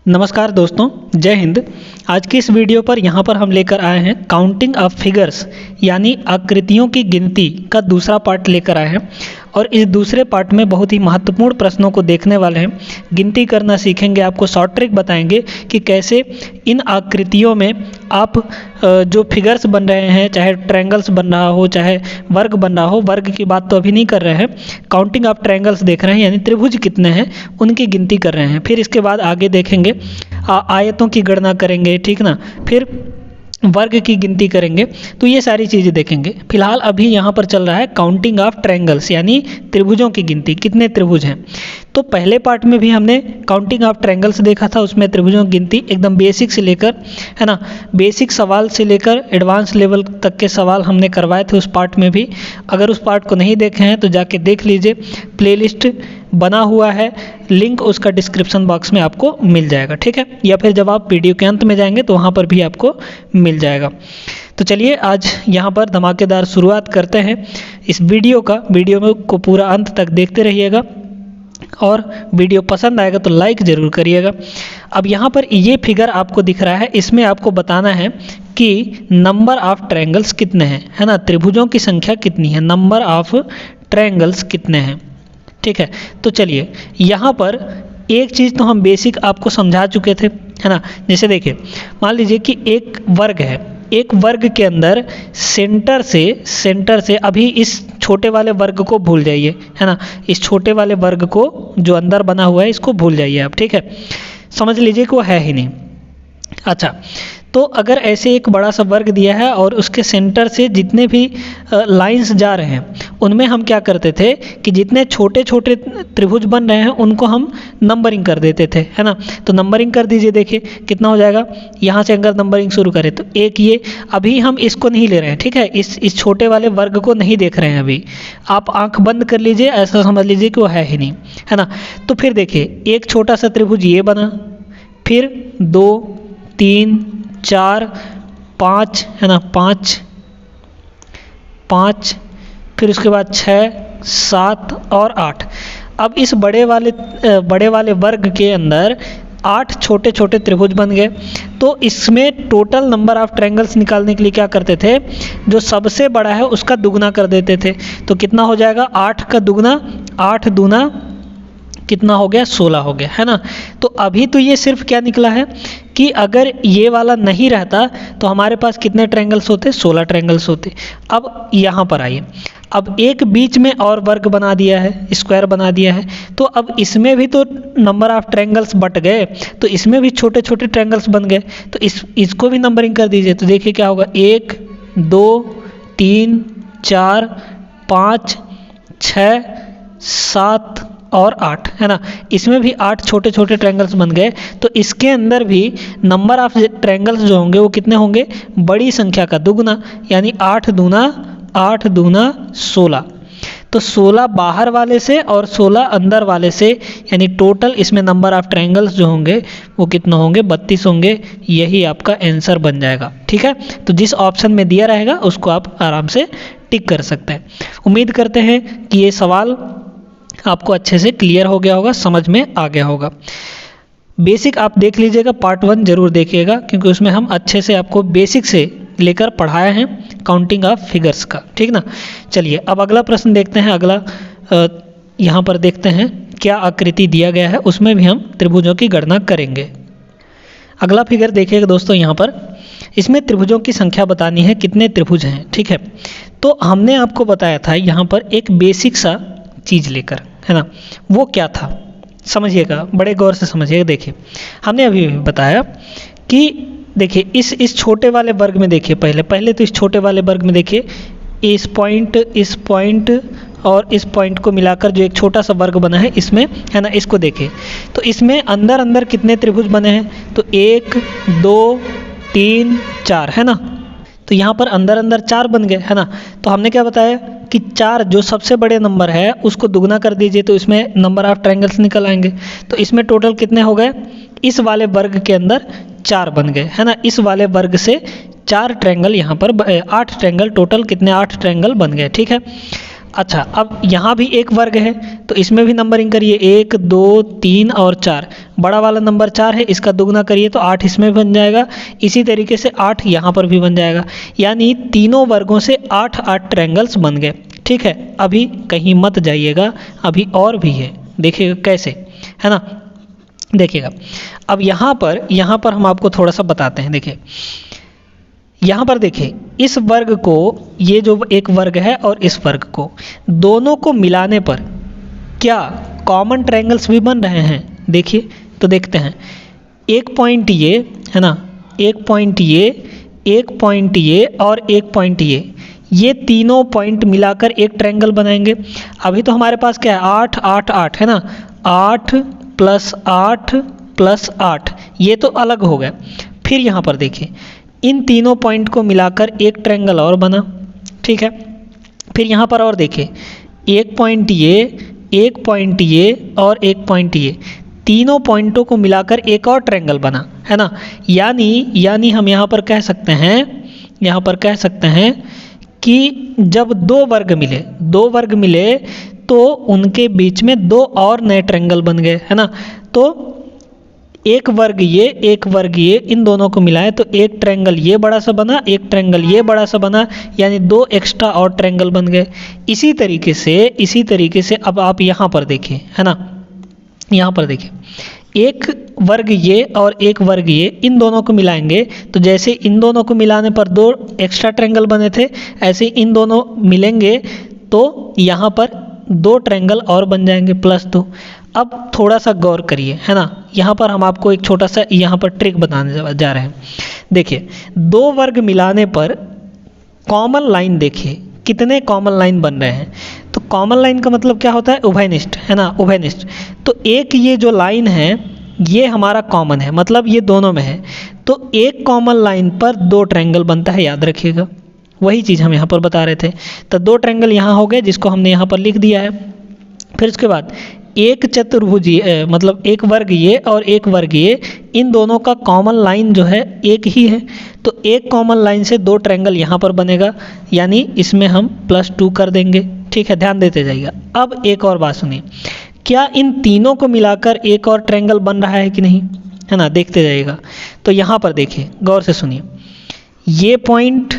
नमस्कार दोस्तों, जय हिंद। आज की इस वीडियो पर यहाँ पर हम लेकर आए हैं काउंटिंग ऑफ फिगर्स यानी आकृतियों की गिनती का दूसरा पार्ट लेकर आए हैं। और इस दूसरे पार्ट में बहुत ही महत्वपूर्ण प्रश्नों को देखने वाले हैं। गिनती करना सीखेंगे, आपको शॉर्ट ट्रिक बताएंगे कि कैसे इन आकृतियों में आप जो फिगर्स बन रहे हैं, चाहे ट्रायंगल्स बन रहा हो चाहे वर्ग बन रहा हो, वर्ग की बात तो अभी नहीं कर रहे हैं, काउंटिंग ऑफ ट्रायंगल्स देख रहे हैं यानी त्रिभुज कितने हैं उनकी गिनती कर रहे हैं। फिर इसके बाद आगे देखेंगे आयतों की गणना करेंगे, ठीक ना, फिर वर्ग की गिनती करेंगे। तो ये सारी चीज़ें देखेंगे। फिलहाल अभी यहाँ पर चल रहा है काउंटिंग ऑफ ट्रायंगल्स यानी त्रिभुजों की गिनती, कितने त्रिभुज हैं। तो पहले पार्ट में भी हमने काउंटिंग ऑफ ट्रायंगल्स देखा था, उसमें त्रिभुजों की गिनती एकदम बेसिक से लेकर, है ना, बेसिक सवाल से लेकर एडवांस लेवल तक के सवाल हमने करवाए थे उस पार्ट में भी। अगर उस पार्ट को नहीं देखे हैं तो जाके देख लीजिए, प्लेलिस्ट बना हुआ है, लिंक उसका डिस्क्रिप्शन बॉक्स में आपको मिल जाएगा, ठीक है, या फिर जब आप वीडियो के अंत में जाएंगे तो वहाँ पर भी आपको मिल जाएगा। तो चलिए आज यहाँ पर धमाकेदार शुरुआत करते हैं इस वीडियो का। वीडियो को पूरा अंत तक देखते रहिएगा और वीडियो पसंद आएगा तो लाइक ज़रूर करिएगा। अब यहाँ पर ये फिगर आपको दिख रहा है, इसमें आपको बताना है कि नंबर ऑफ ट्रायंगल्स कितने हैं, है ना, त्रिभुजों की संख्या कितनी है, नंबर ऑफ ट्रायंगल्स कितने हैं, ठीक है। तो चलिए यहाँ पर एक चीज़ तो हम बेसिक आपको समझा चुके थे, है ना। जैसे देखिए, मान लीजिए कि एक वर्ग है, एक वर्ग के अंदर सेंटर से अभी इस छोटे वाले वर्ग को भूल जाइए, है ना, इस छोटे वाले वर्ग को जो अंदर बना हुआ है इसको भूल जाइए आप, ठीक है, समझ लीजिए कि वो है ही नहीं। अच्छा, तो अगर ऐसे एक बड़ा सा वर्ग दिया है और उसके सेंटर से जितने भी लाइंस जा रहे हैं उनमें हम क्या करते थे कि जितने छोटे छोटे त्रिभुज बन रहे हैं उनको हम नंबरिंग कर देते थे, है ना। तो नंबरिंग कर दीजिए, देखिए कितना हो जाएगा। यहाँ से अगर नंबरिंग शुरू करें तो एक, ये अभी हम इसको नहीं ले रहे हैं, ठीक है, इस छोटे वाले वर्ग को नहीं देख रहे हैं अभी। आप आंख बंद कर लीजिए, ऐसा समझ लीजिए कि वो है ही नहीं, है ना। तो फिर देखिए एक छोटा सा त्रिभुज ये बना, फिर 2 3 4 5, है ना, 5, फिर उसके बाद 6 7 और 8। अब इस बड़े वाले वर्ग के अंदर 8 छोटे छोटे त्रिभुज बन गए। तो इसमें टोटल नंबर ऑफ ट्रायंगल्स निकालने के लिए क्या करते थे, जो सबसे बड़ा है उसका दुगना कर देते थे। तो कितना हो जाएगा, 8 का दुगना, 8 दूना कितना हो गया, 16 हो गया, है ना। तो अभी तो ये सिर्फ क्या निकला है कि अगर ये वाला नहीं रहता तो हमारे पास कितने ट्रायंगल्स होते, 16 ट्रायंगल्स होते। अब यहाँ पर आइए, अब एक बीच में और वर्ग बना दिया है, स्क्वायर बना दिया है, तो अब इसमें भी तो नंबर ऑफ ट्रायंगल्स बट गए, तो इसमें भी छोटे छोटे ट्रायंगल्स बन गए। तो इसको भी नंबरिंग कर दीजिए, तो देखिए क्या होगा, 1 2 3 4 5 6 7 और 8, है ना। इसमें भी 8 छोटे छोटे ट्रायंगल्स बन गए। तो इसके अंदर भी नंबर ऑफ ट्रायंगल्स जो होंगे वो कितने होंगे, बड़ी संख्या का दुगना, यानी 8 दूना 16। तो 16 बाहर वाले से और 16 अंदर वाले से, यानी टोटल इसमें नंबर ऑफ ट्रायंगल्स जो होंगे वो कितना होंगे, 32 होंगे। यही आपका आंसर बन जाएगा, ठीक है। तो जिस ऑप्शन में दिया रहेगा उसको आप आराम से टिक कर सकते हैं। उम्मीद करते हैं कि ये सवाल आपको अच्छे से क्लियर हो गया होगा, समझ में आ गया होगा। बेसिक आप देख लीजिएगा, पार्ट 1 जरूर देखिएगा, क्योंकि उसमें हम अच्छे से आपको बेसिक से लेकर पढ़ाए हैं काउंटिंग ऑफ फिगर्स का, ठीक ना। चलिए अब अगला प्रश्न देखते हैं। अगला यहाँ पर देखते हैं क्या आकृति दिया गया है, उसमें भी हम त्रिभुजों की गणना करेंगे। अगला फिगर देखिएगा दोस्तों, यहाँ पर इसमें त्रिभुजों की संख्या बतानी है, कितने त्रिभुज हैं, ठीक है। तो हमने आपको बताया था यहाँ पर एक बेसिक सा चीज़ लेकर, है ना, वो क्या था समझिएगा, बड़े गौर से समझिएगा। देखिए हमने अभी बताया कि देखिए इस छोटे वाले वर्ग में देखिए, पहले तो इस छोटे वाले वर्ग में देखिए, इस पॉइंट और इस पॉइंट को मिलाकर जो एक छोटा सा वर्ग बना है इसमें, है ना, इसको देखिए। तो इसमें अंदर कितने त्रिभुज बने हैं, तो 1 2 3 4, है ना। तो यहाँ पर अंदर 4 बन गए, है ना। तो हमने क्या बताया कि 4 जो सबसे बड़े नंबर है उसको दुगना कर दीजिए, तो इसमें नंबर ऑफ ट्रायंगल्स निकल आएंगे। तो इसमें टोटल कितने हो गए, इस वाले वर्ग के अंदर 4 बन गए, है ना। इस वाले वर्ग से 4 ट्रायंगल, यहाँ पर 8 ट्रायंगल, टोटल कितने, 8 ट्रायंगल बन गए, ठीक है। अच्छा, अब यहाँ भी एक वर्ग है तो इसमें भी नंबरिंग करिए, 1 2 3 और 4। बड़ा वाला नंबर 4 है, इसका दुगना करिए तो 8 इसमें बन जाएगा। इसी तरीके से 8 यहाँ पर भी बन जाएगा, यानी तीनों वर्गों से 8 8 ट्रायंगल्स बन गए। ठीक है, अभी कहीं मत जाइएगा, अभी और भी है, देखिएगा कैसे, है ना। देखिएगा, अब यहाँ पर हम आपको थोड़ा सा बताते हैं। देखिए यहाँ पर देखिए, इस वर्ग को, ये जो एक वर्ग है और इस वर्ग को, दोनों को मिलाने पर क्या कॉमन ट्रायंगल्स भी बन रहे हैं? देखिए तो देखते हैं। एक पॉइंट ये है ना, एक पॉइंट ये, एक पॉइंट ये और एक पॉइंट ये तीनों पॉइंट मिलाकर एक ट्रायंगल बनाएंगे। अभी तो हमारे पास क्या है, 8 8 8 है ना, 8 + 8 + 8, ये तो अलग हो गया। फिर यहाँ पर देखिए, इन तीनों पॉइंट को मिलाकर एक ट्रायंगल और बना। ठीक है, फिर यहाँ पर और देखिए, एक पॉइंट ये, एक पॉइंट ये और एक पॉइंट ये, तीनों पॉइंटों को मिलाकर एक और ट्रायंगल बना, है ना। यानी हम यहाँ पर कह सकते हैं कि जब दो वर्ग मिले तो उनके बीच में दो और नए ट्रायंगल बन गए, है ना। तो एक वर्ग ये, इन दोनों को मिलाएं तो एक ट्रायंगल ये बड़ा सा बना, एक ट्रायंगल ये बड़ा सा बना, यानी दो एक्स्ट्रा और ट्रायंगल बन गए। इसी तरीके से अब आप यहाँ पर देखिए, है ना, यहाँ पर देखिए, एक वर्ग ये और एक वर्ग ये, इन दोनों को मिलाएंगे तो जैसे इन दोनों को मिलाने पर दो एक्स्ट्रा ट्रायंगल बने थे, ऐसे इन दोनों मिलेंगे तो यहाँ पर दो ट्रायंगल और बन जाएंगे +2। अब थोड़ा सा गौर करिए, है ना, यहाँ पर हम आपको एक छोटा सा यहाँ पर ट्रिक बताने जा रहे हैं। देखिए, दो वर्ग मिलाने पर कॉमन लाइन देखिए कितने कॉमन लाइन बन रहे हैं। तो कॉमन लाइन का मतलब क्या होता है, उभयनिष्ठ, है ना, उभयनिष्ठ। तो एक ये जो लाइन है ये हमारा कॉमन है, मतलब ये दोनों में है, तो एक कॉमन लाइन पर दो ट्रायंगल बनता है, याद रखिएगा। वही चीज़ हम यहाँ पर बता रहे थे। तो दो ट्रायंगल यहाँ हो गए जिसको हमने यहाँ पर लिख दिया है। फिर उसके बाद एक चतुर्भुजीय, मतलब एक वर्ग ये और एक वर्ग ये, इन दोनों का कॉमन लाइन जो है एक ही है, तो एक कॉमन लाइन से दो ट्रायंगल यहाँ पर बनेगा, यानी इसमें हम +2 कर देंगे। ठीक है, ध्यान देते जाइएगा। अब एक और बात सुनिए, क्या इन तीनों को मिलाकर एक और ट्रायंगल बन रहा है कि नहीं, है ना, देखते जाइएगा। तो यहाँ पर देखिए, गौर से सुनिए, ये पॉइंट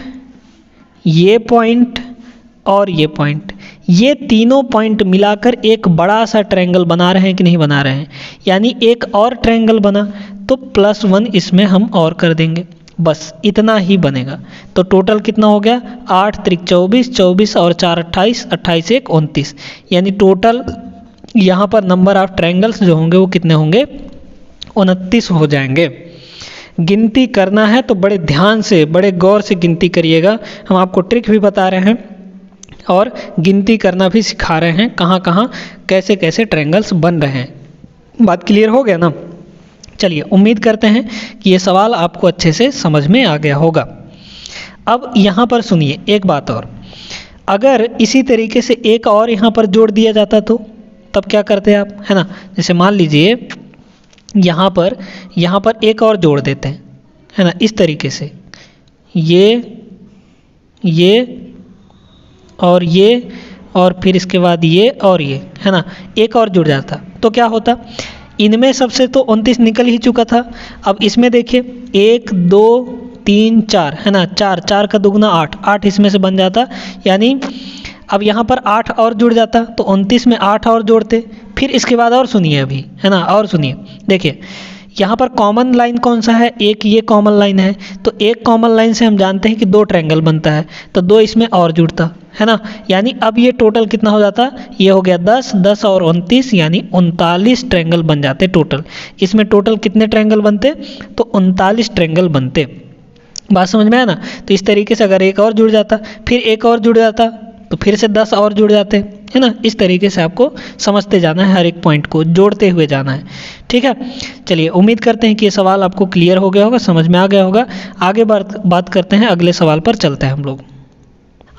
और ये पॉइंट, ये तीनों पॉइंट मिलाकर एक बड़ा सा ट्रायंगल बना रहे हैं कि नहीं बना रहे हैं, यानी एक और ट्रायंगल बना तो +1 इसमें हम और कर देंगे, बस इतना ही बनेगा। तो टोटल कितना हो गया, 8 × 24, 24 और 4 28, 28 1 29, यानी टोटल यहाँ पर नंबर ऑफ ट्रायंगल्स जो होंगे वो कितने होंगे, 29 हो जाएंगे। गिनती करना है तो बड़े ध्यान से, बड़े गौर से गिनती करिएगा। हम आपको ट्रिक भी बता रहे हैं और गिनती करना भी सिखा रहे हैं, कहाँ कहाँ कैसे कैसे ट्रायंगल्स बन रहे हैं। बात क्लियर हो गया ना। चलिए, उम्मीद करते हैं कि ये सवाल आपको अच्छे से समझ में आ गया होगा। अब यहाँ पर सुनिए एक बात और, अगर इसी तरीके से एक और यहाँ पर जोड़ दिया जाता तो तब क्या करते आप, है ना। जैसे मान लीजिए यहाँ पर एक और जोड़ देते हैं, है ना, इस तरीके से ये और फिर इसके बाद ये और ये, है ना, एक और जुड़ जाता तो क्या होता, इनमें सबसे तो 29 निकल ही चुका था। अब इसमें देखिए 1 2 3 4, है ना, 4 का दुगना 8, 8 इसमें से बन जाता, यानी अब यहाँ पर 8 और जुड़ जाता तो 29 में 8 और जोड़ते। फिर इसके बाद और सुनिए अभी, है ना, और सुनिए, देखिए यहाँ पर कॉमन लाइन कौन सा है, एक ये कॉमन लाइन है, तो एक कॉमन लाइन से हम जानते हैं कि दो ट्रायंगल बनता है, तो दो इसमें और जुड़ता, है ना, यानी अब ये टोटल कितना हो जाता, ये हो गया 10, 10 और 29, यानी 39 ट्रायंगल बन जाते टोटल। इसमें टोटल कितने ट्रायंगल बनते, तो 39 ट्रायंगल बनते। बात समझ में आया ना। तो इस तरीके से अगर एक और जुड़ जाता, फिर एक और जुड़ जाता, तो फिर से 10 और जुड़ जाते, है ना। इस तरीके से आपको समझते जाना है, हर एक पॉइंट को जोड़ते हुए जाना है। ठीक है, चलिए, उम्मीद करते हैं कि ये सवाल आपको क्लियर हो गया होगा, समझ में आ गया होगा। आगे बात करते हैं, अगले सवाल पर चलते हैं हम लोग।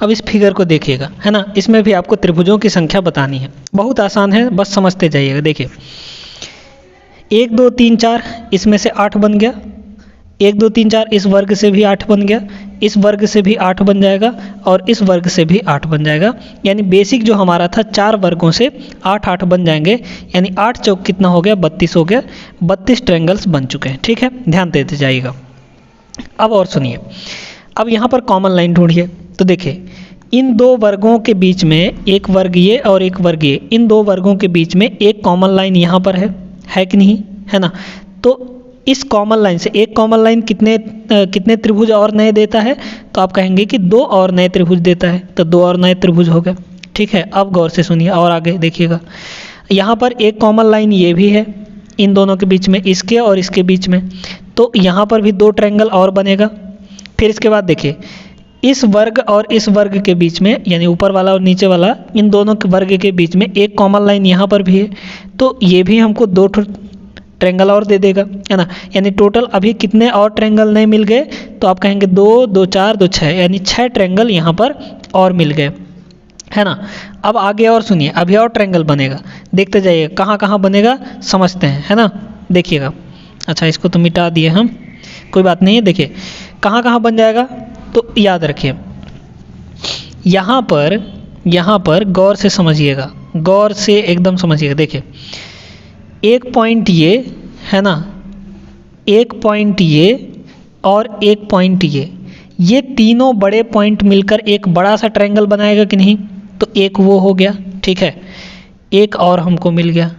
अब इस फिगर को देखिएगा, है ना, इसमें भी आपको त्रिभुजों की संख्या बतानी है। बहुत आसान है, बस समझते जाइएगा। देखिए 1 2 3 4, इसमें से 8 बन गया, 1 2 3 4 इस वर्ग से भी 8 बन गया, इस वर्ग से भी 8 बन जाएगा और इस वर्ग से भी 8 बन जाएगा। यानी बेसिक जो हमारा था 4 वर्गों से 8 8 बन जाएंगे, यानी 8 चौक कितना हो गया, 32 हो गया। 32 ट्रायंगल्स बन चुके हैं। ठीक है, ध्यान देते जाइएगा। अब और सुनिए, अब यहाँ पर कॉमन लाइन ढूंढिए। तो देखिए इन दो वर्गों के बीच में, एक वर्ग ये और एक वर्ग ये, इन दो वर्गों के बीच में एक कॉमन लाइन यहाँ पर है कि नहीं, है ना। तो इस कॉमन लाइन से एक कॉमन लाइन कितने त्रिभुज और नए देता है, तो आप कहेंगे कि 2 और नए त्रिभुज देता है। तो 2 और नए त्रिभुज हो गए। ठीक है, अब गौर से सुनिए और आगे देखिएगा। यहाँ पर एक कॉमन लाइन ये भी है इन दोनों के बीच में, इसके और इसके बीच में, तो यहाँ पर भी 2 ट्रायंगल और बनेगा। फिर इसके बाद देखिए इस वर्ग और इस वर्ग के बीच में, यानी ऊपर वाला और नीचे वाला, इन दोनों के वर्ग के बीच में एक कॉमन लाइन यहाँ पर भी है, तो ये भी हमको 2 ट्रायंगल और दे देगा, है ना। यानी टोटल अभी कितने और ट्रायंगल नहीं मिल गए, तो आप कहेंगे 2 2 4 2 6, यानी 6 ट्रायंगल यहाँ पर और मिल गए, है ना। अब आगे और सुनिए, अभी और ट्रायंगल बनेगा, देखते जाइए कहाँ कहाँ बनेगा, समझते हैं, है ना। देखिएगा, अच्छा इसको तो मिटा दिए हम, कोई बात नहीं है। देखिए कहाँ कहाँ बन जाएगा, तो याद रखिए यहाँ पर गौर से समझिएगा, गौर से एकदम समझिएगा। देखिए एक पॉइंट ये है ना, एक पॉइंट ये और एक पॉइंट ये तीनों बड़े पॉइंट मिलकर एक बड़ा सा ट्रायंगल बनाएगा कि नहीं। तो एक वो हो गया, ठीक है, एक और हमको मिल गया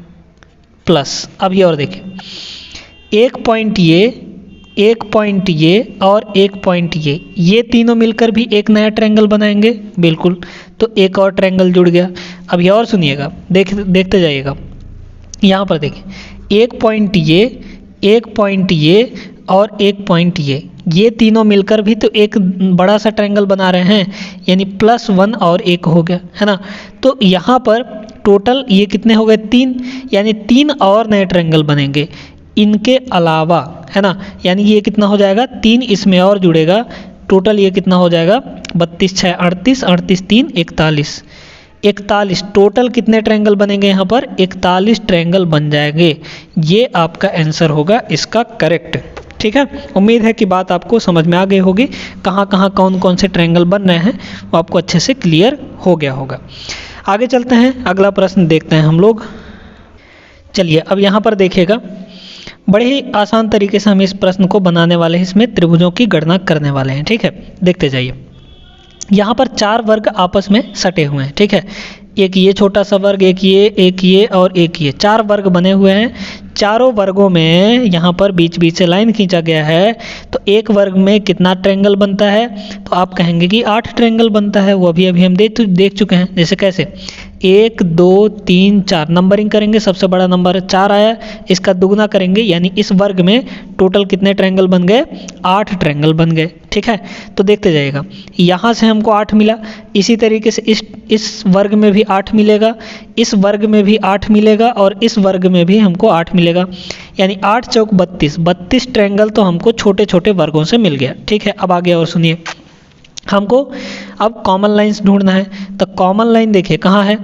प्लस। अब ये और देखिए एक पॉइंट ये, एक पॉइंट ये और एक पॉइंट ये तीनों मिलकर भी एक नया ट्रायंगल बनाएंगे, बिल्कुल। तो एक और ट्रायंगल जुड़ गया। अब ये और सुनिएगा, देखते जाइएगा। यहाँ पर देखिए एक पॉइंट ये, एक पॉइंट ये और एक पॉइंट ये तीनों मिलकर भी तो एक बड़ा सा ट्रायंगल बना रहे हैं, यानी +1 और 1 हो गया, है ना। तो यहाँ पर टोटल ये कितने हो गए, 3, यानी 3 और नए ट्रायंगल बनेंगे इनके अलावा, है ना। यानी ये कितना हो जाएगा, 3 इसमें और जुड़ेगा, टोटल ये कितना हो जाएगा, 32 6 38, 38 3 41, 41 टोटल कितने ट्रायंगल बनेंगे यहाँ पर, 41 ट्रायंगल बन जाएंगे। ये आपका आंसर होगा इसका करेक्ट। ठीक है, उम्मीद है कि बात आपको समझ में आ गई होगी, कहाँ कहाँ कौन कौन से ट्रायंगल बन रहे हैं वो आपको अच्छे से क्लियर हो गया होगा। आगे चलते हैं, अगला प्रश्न देखते हैं हम लोग। चलिए अब यहाँ पर देखिएगा, बड़े ही आसान तरीके से हम इस प्रश्न को बनाने वाले हैं, इसमें त्रिभुजों की गणना करने वाले हैं। ठीक है, देखते जाइए। यहाँ पर 4 वर्ग आपस में सटे हुए हैं, ठीक है, एक ये छोटा सा वर्ग, एक ये और एक ये, 4 वर्ग बने हुए हैं। चारों वर्गों में यहाँ पर बीच बीच से लाइन खींचा गया है, तो एक वर्ग में कितना ट्रायंगल बनता है, तो आप कहेंगे कि 8 ट्रायंगल बनता है। वो अभी हम देख चुके हैं। जैसे कैसे, 1 2 3 4 नंबरिंग करेंगे, सबसे बड़ा नंबर 4 आया, इसका दुगना करेंगे, यानी इस वर्ग में टोटल कितने ट्रायंगल बन गए, 8 ट्रायंगल बन गए। ठीक है, तो देखते जाइएगा, यहाँ से हमको 8 मिला, इसी तरीके से इस वर्ग में भी 8 मिलेगा, इस वर्ग में भी 8 मिलेगा और इस वर्ग में भी हमको 8 मिलेगा, यानी 8 चौक 32 ट्रायंगल तो हमको छोटे छोटे वर्गों से मिल गया। ठीक है, अब आगे और सुनिए, हमको अब कॉमन लाइंस ढूंढना है। तो कॉमन लाइन देखिए कहाँ है,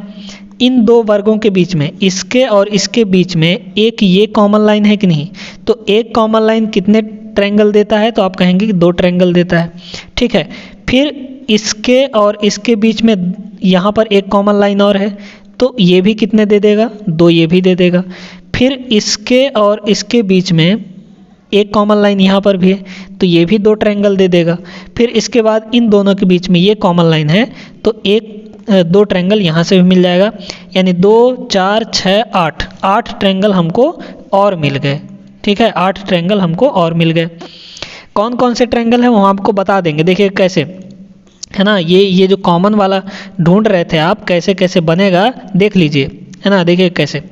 इन दो वर्गों के बीच में, इसके और इसके बीच में एक ये कॉमन लाइन है कि नहीं। तो एक कॉमन लाइन कितने ट्रायंगल देता है, तो आप कहेंगे कि 2 ट्रायंगल देता है। ठीक है, फिर इसके और इसके बीच में यहाँ पर एक कॉमन लाइन और है, तो ये भी कितने दे देगा, 2 ये भी दे देगा। फिर इसके और इसके बीच में एक कॉमन लाइन यहाँ पर भी है, तो ये भी 2 ट्रायंगल दे देगा। फिर इसके बाद इन दोनों के बीच में ये कॉमन लाइन है, तो 2 ट्रायंगल यहाँ से भी मिल जाएगा, यानी 2 4 6 8 ट्रायंगल हमको और मिल गए। ठीक है, 8 ट्रायंगल हमको और मिल गए। कौन कौन से ट्रायंगल हैं वो हम आपको बता देंगे, देखिए कैसे, है ना। ये जो कॉमन वाला ढूंढ रहे थे आप, कैसे कैसे बनेगा देख लीजिए, है ना। देखिए कैसे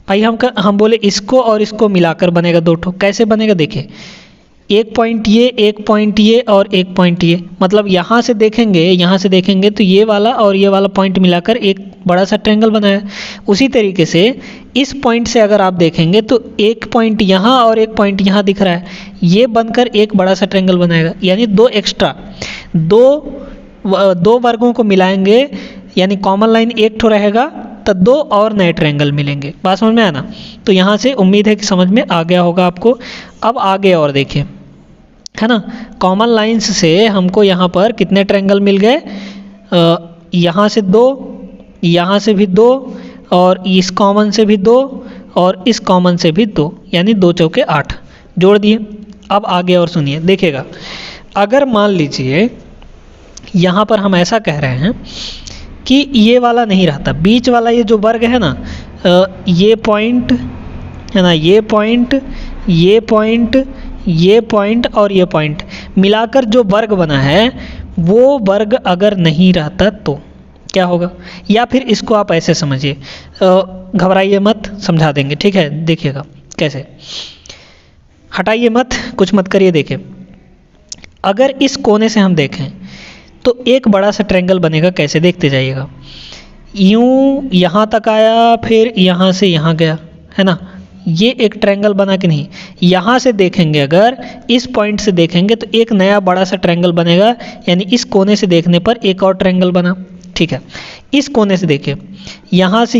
भाई, हम बोले इसको और इसको मिलाकर बनेगा 2 ठो। कैसे बनेगा, देखिए एक पॉइंट ये, एक पॉइंट ये और एक पॉइंट ये, मतलब यहाँ से देखेंगे तो ये वाला और ये वाला पॉइंट मिलाकर एक बड़ा सा ट्रायंगल बना है। उसी तरीके से इस पॉइंट से अगर आप देखेंगे तो एक पॉइंट यहाँ और एक पॉइंट यहाँ दिख रहा है, ये बनकर एक बड़ा सा ट्रायंगल बनाएगा, यानी 2 एक्स्ट्रा, 2 वर्गों को मिलाएंगे, यानी कॉमन लाइन 1 ठो रहेगा, तो 2 और नए ट्रायंगल मिलेंगे। बात समझ में आया ना। तो यहाँ से उम्मीद है कि समझ में आ गया होगा आपको। अब आगे और देखिए, है ना। कॉमन लाइंस से हमको यहाँ पर कितने ट्रायंगल मिल गए, यहाँ से 2, यहाँ से भी 2, और इस कॉमन से भी 2, और इस कॉमन से भी 2, यानी 2 चौके 8 जोड़ दिए। अब आगे और सुनिए, देखिएगा, अगर मान लीजिए यहाँ पर हम ऐसा कह रहे हैं कि ये वाला नहीं रहता, बीच वाला ये जो वर्ग है ना, ये पॉइंट है ना, ये पॉइंट, ये पॉइंट, ये पॉइंट और ये पॉइंट मिलाकर जो वर्ग बना है वो वर्ग अगर नहीं रहता तो क्या होगा। या फिर इसको आप ऐसे समझिए, घबराइए मत, समझा देंगे, ठीक है। देखिएगा कैसे, हटाइए मत, कुछ मत करिए। देखिए, अगर इस कोने से हम देखें तो एक बड़ा सा ट्रायंगल बनेगा, कैसे, देखते जाइएगा। यूं यहाँ तक आया, फिर यहाँ से यहाँ गया, है ना, ये एक ट्रायंगल बना कि नहीं। यहाँ से देखेंगे, अगर इस पॉइंट से देखेंगे तो एक नया बड़ा सा ट्रायंगल बनेगा, यानी इस कोने से देखने पर एक और ट्रायंगल बना, ठीक है। इस कोने से देखिए, यहाँ से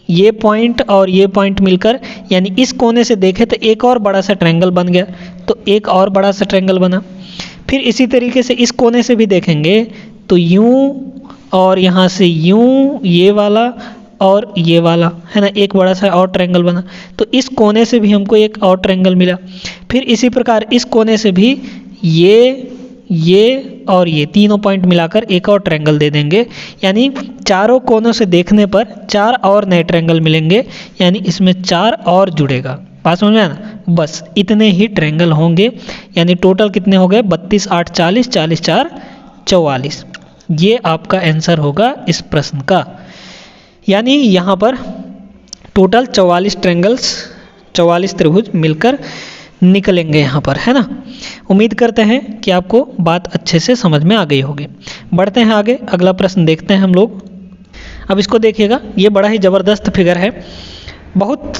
ये पॉइंट और ये पॉइंट मिलकर, यानी इस कोने से देखे तो एक और बड़ा सा ट्रायंगल बन गया, तो एक और बड़ा सा ट्रायंगल बना। फिर इसी तरीके से इस कोने से भी देखेंगे तो यूं, और यहाँ से यूं, ये वाला और ये वाला, है ना, एक बड़ा सा और ट्रायंगल बना। तो इस कोने से भी हमको एक और ट्रायंगल मिला। फिर इसी प्रकार इस कोने से भी ये और ये तीनों पॉइंट मिलाकर एक और ट्रायंगल दे देंगे, यानी चारों कोनों से देखने पर 4 और नए ट्रायंगल मिलेंगे, यानी इसमें 4 और जुड़ेगा। बात समझ में आया ना। बस इतने ही ट्रायंगल होंगे, यानी टोटल कितने हो गए, 32 8 40, 40 4 44। ये आपका आंसर होगा इस प्रश्न का। यानी यहाँ पर टोटल 44 ट्रायंगल्स, 44 त्रिभुज मिलकर निकलेंगे यहाँ पर, है ना। उम्मीद करते हैं कि आपको बात अच्छे से समझ में आ गई होगी। बढ़ते हैं आगे, अगला प्रश्न देखते हैं हम लोग। अब इसको देखिएगा, ये बड़ा ही ज़बरदस्त फिगर है, बहुत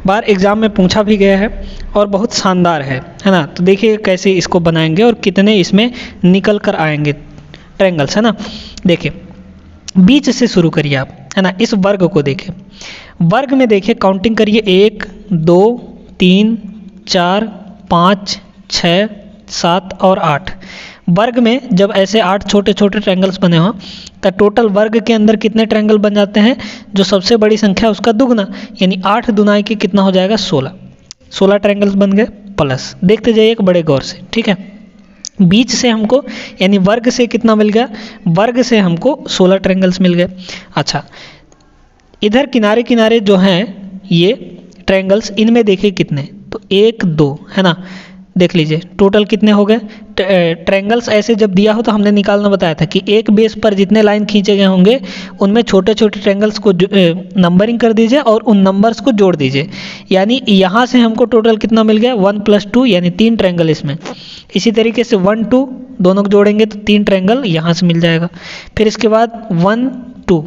बार एग्ज़ाम में पूछा भी गया है और बहुत शानदार है ना। तो देखिए कैसे इसको बनाएंगे और कितने इसमें निकल कर आएंगे ट्रायंगल्स, है ना। देखिए, बीच से शुरू करिए आप, है ना। इस वर्ग को देखिए, वर्ग में देखिए, काउंटिंग करिए, 1 2 3 4 5 6 7 और 8। वर्ग में जब ऐसे 8 छोटे छोटे ट्रायंगल्स बने हों तो टोटल वर्ग के अंदर कितने ट्रायंगल बन जाते हैं, जो सबसे बड़ी संख्या उसका दुगना, यानी 8 दुनाई के कितना हो जाएगा, 16 ट्रायंगल्स बन गए। प्लस देखते जाइए एक बड़े गौर से, ठीक है। बीच से हमको, यानी वर्ग से कितना मिल गया, वर्ग से हमको 16 ट्रायंगल्स मिल गए। अच्छा, इधर किनारे किनारे जो हैं ये ट्रायंगल्स, इनमें देखिए कितने, तो 1 2, है ना। देख लीजिए टोटल कितने हो गए। ट्रायंगल्स ऐसे जब दिया हो तो हमने निकालना बताया था कि एक बेस पर जितने लाइन खींचे गए होंगे उनमें छोटे छोटे ट्रायंगल्स को नंबरिंग कर दीजिए और उन नंबर्स को जोड़ दीजिए। यानी यहाँ से हमको टोटल कितना मिल गया, 1 + 2, यानी 3 ट्रायंगल इसमें। इसी तरीके से 1 2 दोनों को जोड़ेंगे तो 3 ट्रायंगल यहाँ से मिल जाएगा। फिर इसके बाद 1 2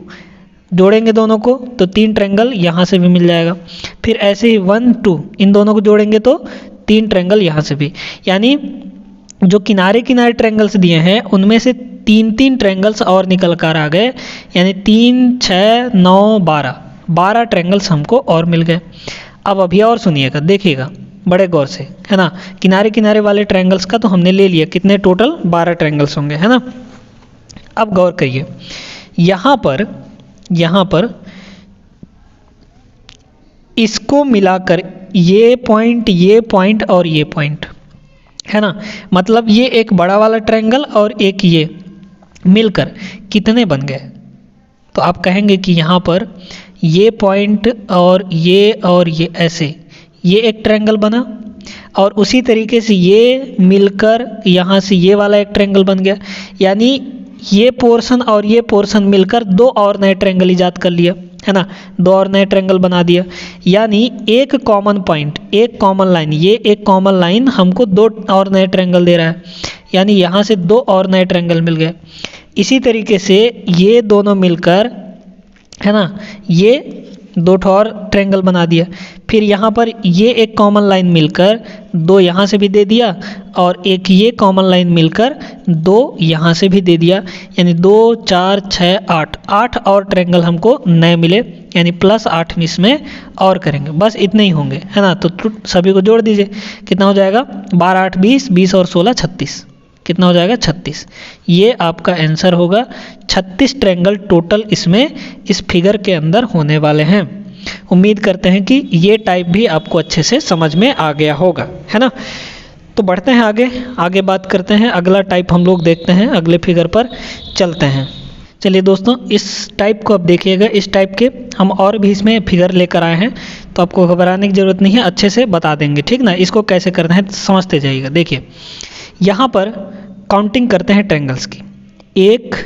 जोड़ेंगे दोनों को तो 3 ट्रायंगल यहाँ से भी मिल जाएगा। फिर ऐसे ही 1 2 इन दोनों को जोड़ेंगे तो 3 ट्रायंगल यहाँ से भी। यानी जो किनारे किनारे ट्रायंगल्स दिए हैं उनमें से 3 ट्रायंगल्स और निकल कर आ गए, यानी 3 6 9 12 ट्रायंगल्स हमको और मिल गए। अब अभी और सुनिएगा, देखिएगा बड़े गौर से, है ना। किनारे किनारे वाले ट्रायंगल्स का तो हमने ले लिया, कितने टोटल 12 ट्रायंगल्स होंगे, है ना। अब गौर करिए, यहाँ पर इसको मिलाकर ये पॉइंट और ये पॉइंट, है ना, मतलब ये एक बड़ा वाला ट्रायंगल और एक ये मिलकर कितने बन गए। तो आप कहेंगे कि यहाँ पर ये पॉइंट और ये ऐसे ये एक ट्रायंगल बना, और उसी तरीके से ये मिलकर यहाँ से ये वाला एक ट्रायंगल बन गया। यानी ये पोर्शन और ये पोर्शन मिलकर 2 और नए ट्रायंगल इजाद कर लिया, है ना, 2 और नए ट्रायंगल बना दिया। यानी एक कॉमन पॉइंट, एक कॉमन लाइन, ये एक कॉमन लाइन हमको 2 और नए ट्रायंगल दे रहा है, यानी यहाँ से 2 और नए ट्रायंगल मिल गए। इसी तरीके से ये दोनों मिलकर, है ना, ये 2 और ट्रायंगल बना दिया। फिर यहाँ पर ये एक कॉमन लाइन मिलकर 2 यहाँ से भी दे दिया, और एक ये कॉमन लाइन मिलकर 2 यहाँ से भी दे दिया, यानी 2 4 6 8 और ट्रायंगल हमको नए मिले, यानी +8 इसमें और करेंगे, बस इतने ही होंगे, है ना। तो सभी को जोड़ दीजिए, कितना हो जाएगा 12 8 20, 20 और 16 36, कितना हो जाएगा 36। ये आपका आंसर होगा। 36 ट्रायंगल टोटल इसमें इस फिगर के अंदर होने वाले हैं। उम्मीद करते हैं कि ये टाइप भी आपको अच्छे से समझ में आ गया होगा, है ना। तो बढ़ते हैं आगे बात करते हैं। अगला टाइप हम लोग देखते हैं, अगले फिगर पर चलते हैं। चलिए दोस्तों, इस टाइप को आप देखिएगा। इस टाइप के हम और भी इसमें फिगर लेकर आए हैं, तो आपको घबराने की ज़रूरत नहीं है, अच्छे से बता देंगे, ठीक ना। इसको कैसे करना है समझते जाइएगा। देखिए यहाँ पर काउंटिंग करते हैं ट्रायंगल्स की। 1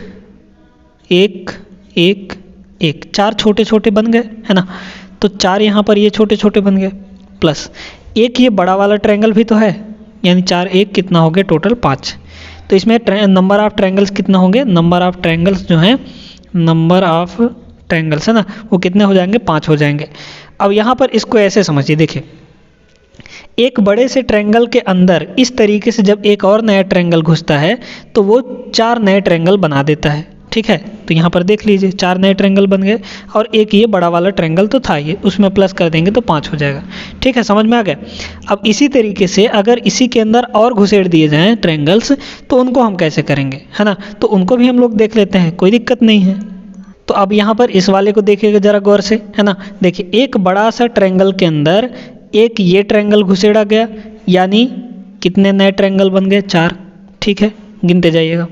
1 1 1, 4 छोटे छोटे बन गए, है ना। तो 4 यहाँ पर ये छोटे छोटे बन गए, प्लस एक ये बड़ा वाला ट्रायंगल भी तो है, यानी 4 1 कितना हो गया टोटल 5। तो इसमें नंबर ऑफ ट्रायंगल्स कितना होंगे, नंबर ऑफ ट्रायंगल्स जो हैं, नंबर ऑफ ट्रायंगल्स है ना, वो कितने हो जाएंगे 5 हो जाएंगे। अब यहाँ पर इसको ऐसे समझिए, देखिए एक बड़े से ट्रायंगल के अंदर इस तरीके से जब एक और नया ट्रायंगल घुसता है तो वो 4 नए ट्रायंगल बना देता है, ठीक है। तो यहाँ पर देख लीजिए 4 नए ट्रायंगल बन गए, और एक ये बड़ा वाला ट्रायंगल तो था, ये उसमें प्लस कर देंगे तो 5 हो जाएगा, ठीक है, समझ में आ गया। अब इसी तरीके से अगर इसी के अंदर और घुसेड़ दिए जाएँ ट्रायंगल्स, तो उनको हम कैसे करेंगे, है ना। तो उनको भी हम लोग देख लेते हैं, कोई दिक्कत नहीं है। तो अब यहाँ पर इस वाले को देखिएगा ज़रा गौर से, है ना। देखिए एक बड़ा सा ट्रायंगल के अंदर एक ये ट्रायंगल घुसेड़ा गया, यानी कितने नए ट्रायंगल बन गए 4, ठीक है, गिनते जाइएगा।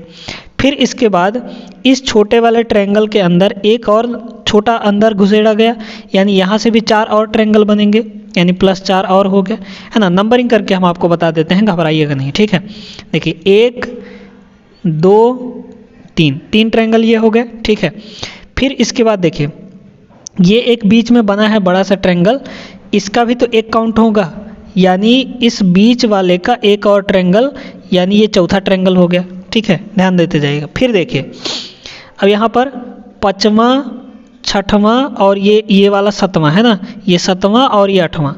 फिर इसके बाद इस छोटे वाले ट्रायंगल के अंदर एक और छोटा अंदर घुसेड़ा गया, यानी यहाँ से भी 4 और ट्रायंगल बनेंगे, यानी +4 और हो गया, है ना। नंबरिंग करके हम आपको बता देते हैं, घबराइएगा नहीं, ठीक है। देखिए 1 2 3 ट्रायंगल ये हो गए, ठीक है। फिर इसके बाद देखिए ये एक बीच में बना है बड़ा सा ट्रायंगल, इसका भी तो एक काउंट होगा, यानी इस बीच वाले का एक और ट्रायंगल, यानी ये चौथा ट्रायंगल हो गया, ठीक है, ध्यान देते जाइएगा। फिर देखिए अब यहाँ पर 5वां 6वां और ये वाला 7वां है ना, ये 7वां और ये 8वां,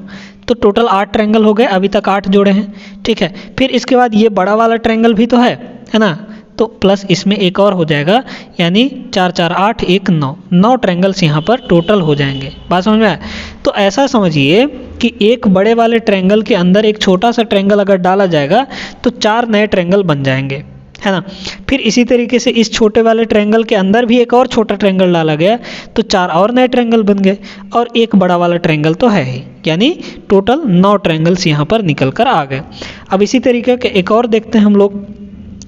तो टोटल 8 ट्रायंगल हो गए, अभी तक 8 जोड़े हैं, ठीक है। फिर इसके बाद ये बड़ा वाला ट्रायंगल भी तो है ना, तो प्लस इसमें एक और हो जाएगा, यानी 4 4 8 1 9 ट्रायंगल्स यहाँ पर टोटल हो जाएंगे। बात समझ में आया। तो ऐसा समझिए कि एक बड़े वाले ट्रायंगल के अंदर एक छोटा सा ट्रायंगल अगर डाला जाएगा तो 4 नए ट्रायंगल बन जाएंगे, है ना। फिर इसी तरीके से इस छोटे वाले ट्रायंगल के अंदर भी एक और छोटा ट्रायंगल डाला गया तो 4 और नए ट्रायंगल बन गए, और एक बड़ा वाला ट्रायंगल तो है ही, यानी टोटल 9 ट्रायंगल्स यहाँ पर निकल कर आ गए। अब इसी तरीके के एक और देखते हैं हम लोग,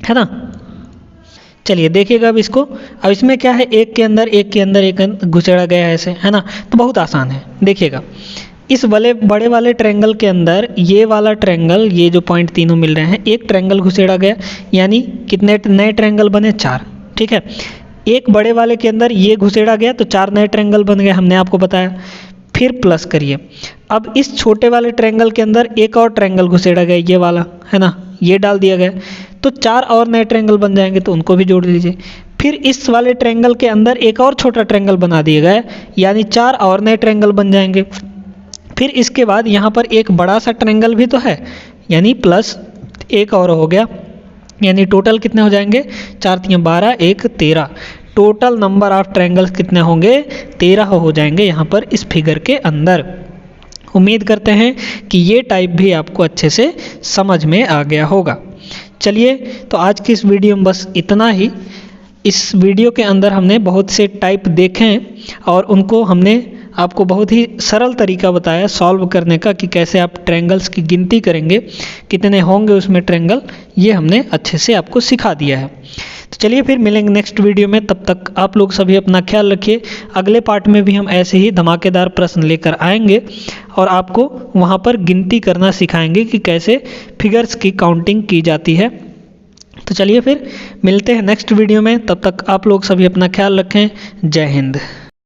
है ना। चलिए देखिएगा अब इसको। अब इसमें क्या है, एक के अंदर एक घुसेड़ा गया है ऐसे, है ना। तो बहुत आसान है, देखिएगा इस बड़े वाले ट्रायंगल के अंदर ये वाला ट्रायंगल, ये जो पॉइंट तीनों मिल रहे हैं, एक ट्रायंगल घुसेड़ा गया, यानी कितने नए ट्रायंगल बने 4, ठीक है। एक बड़े वाले के अंदर ये घुसेड़ा गया तो 4 नए ट्रायंगल बन गए, हमने आपको बताया। फिर प्लस करिए, अब इस छोटे वाले ट्रायंगल के अंदर एक और ट्रायंगल घुसेड़ा गया, ये वाला, है ना, ये डाल दिया गया तो 4 और नए ट्रायंगल बन जाएंगे, तो उनको भी जोड़ लीजिए। फिर इस वाले ट्रायंगल के अंदर एक और छोटा ट्रायंगल बना दिया गया, यानी 4 और नए ट्रायंगल बन जाएंगे। फिर इसके बाद यहाँ पर एक बड़ा सा ट्रायंगल भी तो है, यानी प्लस एक और हो गया, यानी टोटल कितने हो जाएंगे 4 3 12 1 13। टोटल नंबर ऑफ ट्रायंगल्स कितने होंगे 13 हो जाएंगे यहाँ पर इस फिगर के अंदर। उम्मीद करते हैं कि ये टाइप भी आपको अच्छे से समझ में आ गया होगा। चलिए तो आज की इस वीडियो में बस इतना ही। इस वीडियो के अंदर हमने बहुत से टाइप देखे हैं और उनको हमने आपको बहुत ही सरल तरीका बताया सॉल्व करने का, कि कैसे आप ट्रायंगल्स की गिनती करेंगे, कितने होंगे उसमें ट्रायंगल, ये हमने अच्छे से आपको सिखा दिया है। तो चलिए फिर मिलेंगे नेक्स्ट वीडियो में, तब तक आप लोग सभी अपना ख्याल रखिए। अगले पार्ट में भी हम ऐसे ही धमाकेदार प्रश्न लेकर आएंगे और आपको वहाँ पर गिनती करना सिखाएंगे कि कैसे फिगर्स की काउंटिंग की जाती है। तो चलिए फिर मिलते हैं नेक्स्ट वीडियो में, तब तक आप लोग सभी अपना ख्याल रखें। जय हिंद।